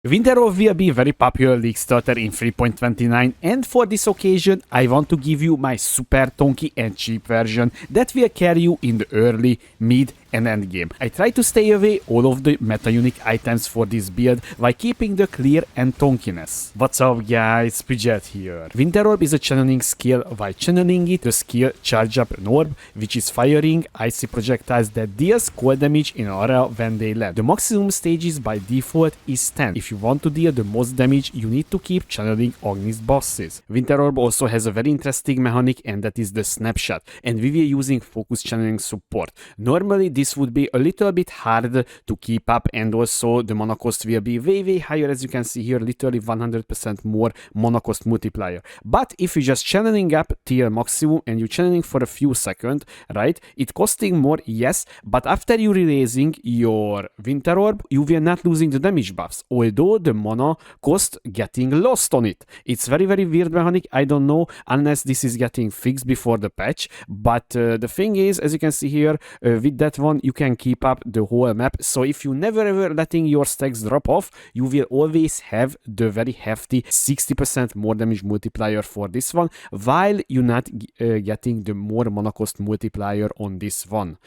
Winter Orb will be a very popular league starter in 3.29, and for this occasion I want to give you my super tonky and cheap version that will carry you in the early, mid and end game. I try to stay away all of the meta unique items for this build while keeping the clear and tonkiness. What's up guys, Pidget here. Winter Orb is a channeling skill. While channeling it, the skill charge up an orb which is firing icy projectiles that deals cold damage in an area when they land. The maximum stages by default is 10. If you want to deal the most damage, you need to keep channeling Ognis bosses. Winter Orb also has a very interesting mechanic, and that is the Snapshot, and we were using focus channeling support. Normally this would be a little bit hard to keep up, and also the mana cost will be way higher, as you can see here, literally 100% more mana cost multiplier. But if you're just channeling up tier maximum and you're channeling for a few seconds, right, it costing more, yes, but after you releasing your Winter Orb, you will not losing the damage buffs, although the mana cost getting lost on it. It's very weird mechanic. I don't know unless this is getting fixed before the patch, but the thing is, as you can see here, with that one you can keep up the whole map. So if you never ever letting your stacks drop off, you will always have the very hefty 60% more damage multiplier for this one, while you're not getting the more mana cost multiplier on this one.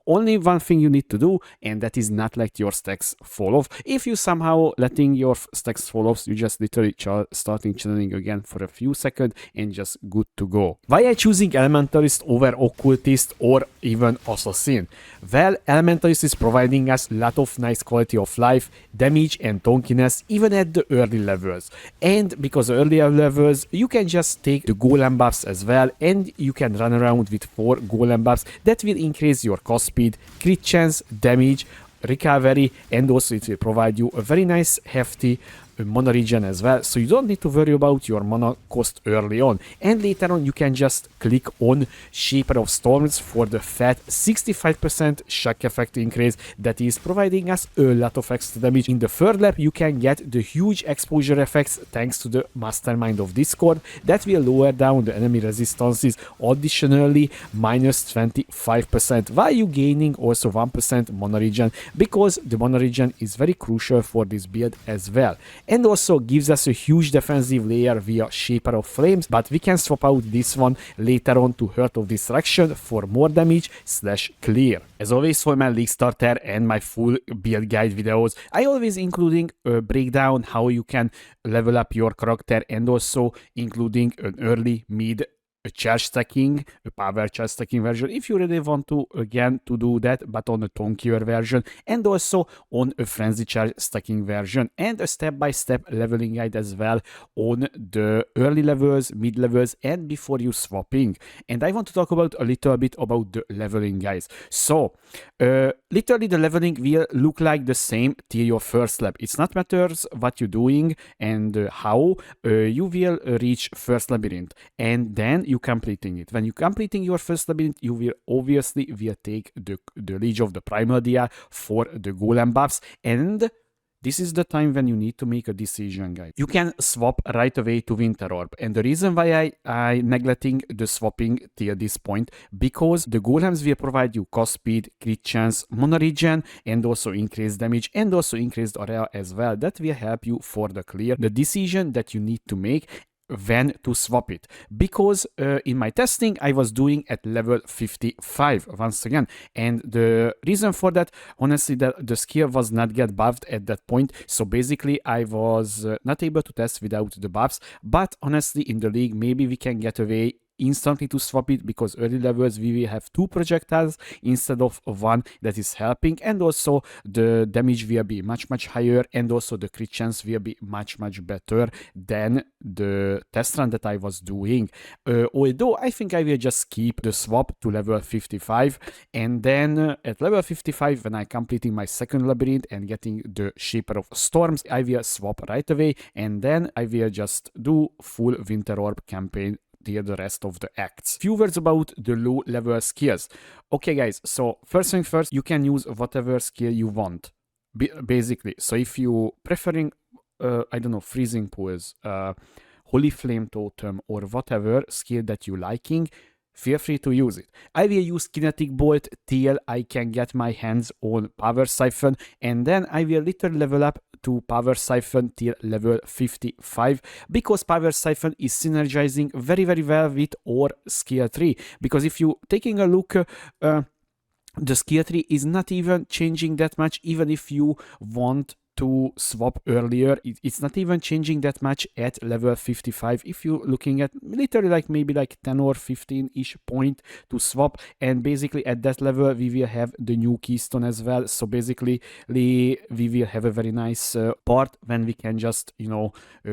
Only one thing you need to do, and that is not let your stacks fall off. If you somehow letting your stacks fall off, you just literally starting channeling again for a few seconds and just good to go. Why I choosing Elementalist over Occultist or even Assassin? Well, Elementalist is providing us a lot of nice quality of life, damage and tonkiness even at the early levels. And because earlier levels, you can just take the golem buffs as well, and you can run around with 4 golem buffs that will increase your cast speed, crit chance, damage, recovery, and also it will provide you a very nice hefty mana regen as well, so you don't need to worry about your mana cost early on. And later on you can just click on Shaper of Storms for the fat 65% shock effect increase that is providing us a lot of extra damage. In the third lap you can get the huge exposure effects thanks to the Mastermind of Discord that will lower down the enemy resistances additionally minus 25%, while you gaining also 1% mana regen, because the mana regen is very crucial for this build as well. And also gives us a huge defensive layer via Shaper of Flames, but we can swap out this one later on to Heart of Destruction for more damage / clear. As always, for my league starter and my full build guide videos, I always including a breakdown how you can level up your character, and also including an early, mid, a charge stacking, a power charge stacking version if you really want to again to do that, but on a tonkier version, and also on a frenzy charge stacking version, and a step-by-step leveling guide as well on the early levels, mid levels, and before you swapping. And I want to talk about a little bit about the leveling, guys. So literally the leveling will look like the same till your first lap. It's not matters what you're doing and how you will reach first labyrinth, and then you completing it. When you completing your first labyrinth, you will obviously take the Liege of the Primordia for the golem buffs, and this is the time when you need to make a decision, guys. You can swap right away to Winter Orb, and the reason why I neglecting the swapping till this point, because the golems will provide you cost speed, crit chance, mana regen, and also increased damage, and also increased area as well. That will help you for the clear, the decision that you need to make when to swap it, because in my testing I was doing at level 55 once again, and the reason for that, honestly, that the skill was not get buffed at that point, so basically I was not able to test without the buffs. But honestly, in the league maybe we can get away instantly to swap it, because early levels we will have 2 projectiles instead of 1 that is helping, and also the damage will be much higher, and also the crit chance will be much better than the test run that I was doing. Although I think I will just keep the swap to level 55, and then at level 55, when I completing my second labyrinth and getting the Shaper of Storms, I will swap right away, and then I will just do full Winter Orb campaign the rest of the acts. Few words about the low level skills. Okay guys, so first thing first, you can use whatever skill you want basically. So if you preferring I don't know, freezing pools, holy flame totem, or whatever skill that you liking, feel free to use it. I will use Kinetic Bolt till I can get my hands on Power Siphon, and then I will later level up to Power Siphon till level 55, because Power Siphon is synergizing very well with our skill tree. Because if you taking a look, the skill tree is not even changing that much. Even if you want to swap earlier, it's not even changing that much at level 55. If you're looking at literally like maybe like 10 or 15-ish point to swap, and basically at that level we will have the new keystone as well. So basically we will have a very nice part when we can just, you know,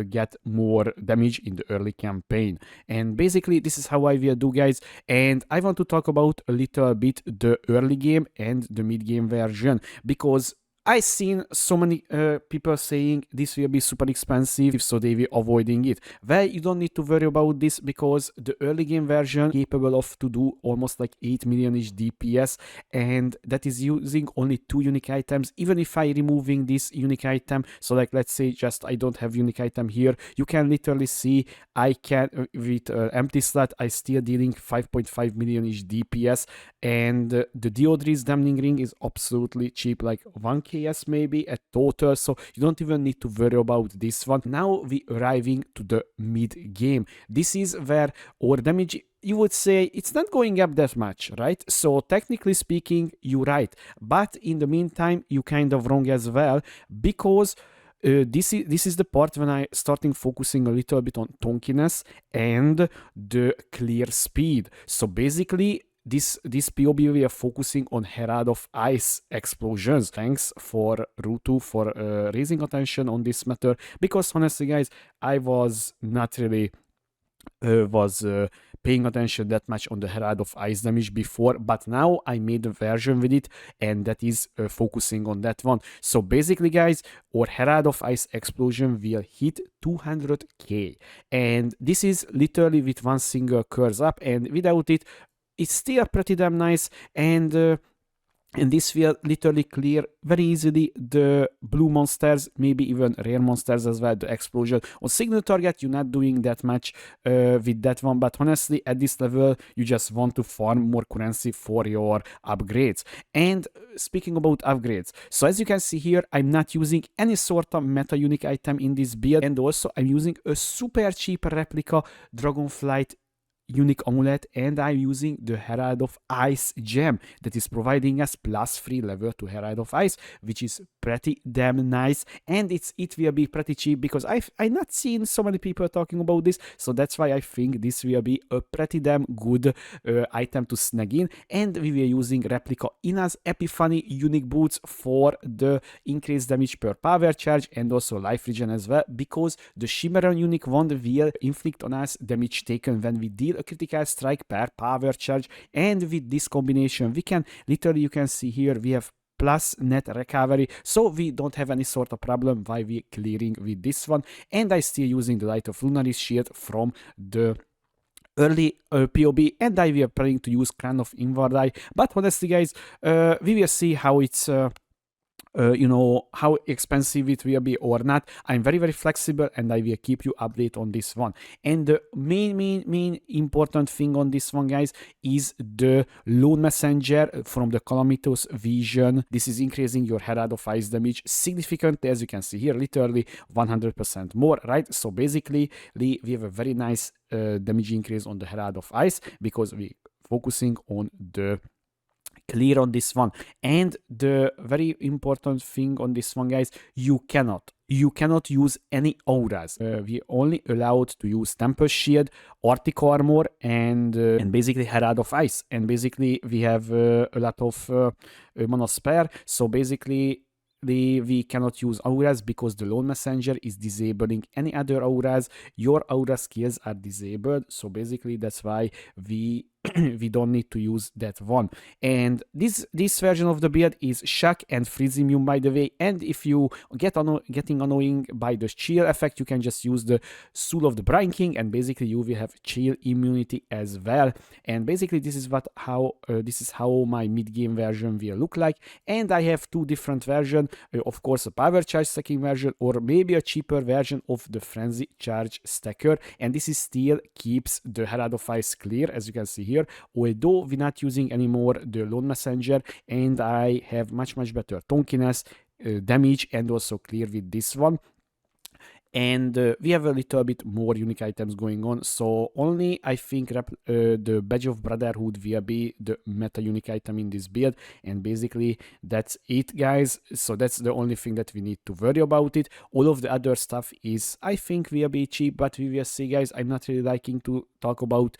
get more damage in the early campaign. And basically this is how I will do, guys. And I want to talk about a little bit the early game and the mid game version, because I've seen so many people saying this will be super expensive, so they will avoiding it. Well, you don't need to worry about this, because the early game version capable of to do almost like 8 million-ish DPS, and that is using only 2 unique items. Even if I removing this unique item, so like let's say just I don't have unique item here, you can literally see I can with empty slot I still dealing 5.5 million-ish DPS, and the Deodri's Damning Ring is absolutely cheap, like 1k maybe at total, so you don't even need to worry about this one. Now we arriving to the mid game. This is where our damage, you would say it's not going up that much, right? So technically speaking, you're right, but in the meantime you kind of wrong as well, because this is the part when I starting focusing a little bit on tonkiness and the clear speed. So basically this POB we are focusing on Herald of Ice explosions. Thanks for Rutu for raising attention on this matter, because honestly guys, I was not really paying attention that much on the Herald of Ice damage before, but now I made a version with it, and that is focusing on that one. So basically guys, our Herald of Ice explosion will hit 200k, and this is literally with one single curse up, and without it it's still pretty damn nice. And this will literally clear very easily the blue monsters, maybe even rare monsters as well, the explosion. On signal target, you're not doing that much with that one, but honestly, at this level, you just want to farm more currency for your upgrades. And speaking about upgrades, so as you can see here, I'm not using any sort of meta unique item in this build, and also I'm using a super cheap replica Dragonflight unique amulet, and I'm using the Herald of Ice gem that is providing us +3 level to Herald of Ice, which is pretty damn nice, and it will be pretty cheap, because I've not seen so many people talking about this, so that's why I think this will be a pretty damn good item to snag in. And we were using replica Ina's Epiphany unique boots for the increased damage per power charge and also life regen as well, because the Shimmeron unique wand will inflict on us damage taken when we deal a critical strike per power charge. And with this combination we can literally, you can see here, we have plus net recovery, so we don't have any sort of problem why we clearing with this one. And I still using the Light of Lunaris shield from the early POB, and I will planning to use Crown of Invardai, but honestly guys, we will see how it's you know, how expensive it will be or not. I'm very flexible, and I will keep you update on this one. And the main important thing on this one, guys, is the Lone Messenger from the Calamitous Vision. This is increasing your Herald of Ice damage significantly, as you can see here, literally 100% more, right? So basically we have a very nice damage increase on the Herald of Ice, because we focusing on the clear on this one. And the very important thing on this one, guys, you cannot use any auras. We only allowed to use Temple Shield, Arctic Armor, and basically Herald of Ice. And basically we have a lot of mana spare, so basically we cannot use auras, because the Lone Messenger is disabling any other auras. Your aura skills are disabled, so basically that's why we don't need to use that one. And this version of the build is shock and freeze immune, by the way. And if you getting annoying by the chill effect, you can just use the Soul of the Brine King, and basically you will have chill immunity as well. And basically this is how my mid-game version will look like. And I have two different versions, of course a power charge stacking version, or maybe a cheaper version of the frenzy charge stacker. And this is still keeps the Herald of Ice clear, as you can see here, although we're not using anymore the Lone Messenger, and I have much better tonkiness, damage and also clear with this one. And we have a little bit more unique items going on, so only I think the Badge of Brotherhood will be the meta unique item in this build, and basically that's it, guys. So that's the only thing that we need to worry about it. All of the other stuff is, I think, will be cheap, but we will see, guys. I'm not really liking to talk about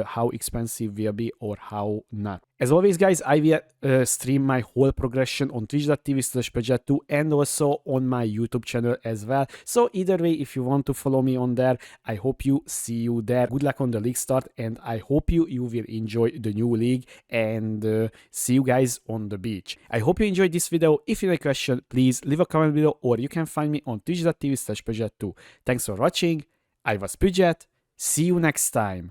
how expensive will be or how not. As always, guys, I will stream my whole progression on twitch.tv/Pejat2 and also on my YouTube channel as well. So either way, if you want to follow me on there, I hope you see you there. Good luck on the league start, and I hope you will enjoy the new league, and see you guys on the beach. I hope you enjoyed this video. If you have a question, please leave a comment below, or you can find me on twitch.tv/Pejat2. Thanks for watching. I was Pejat. See you next time.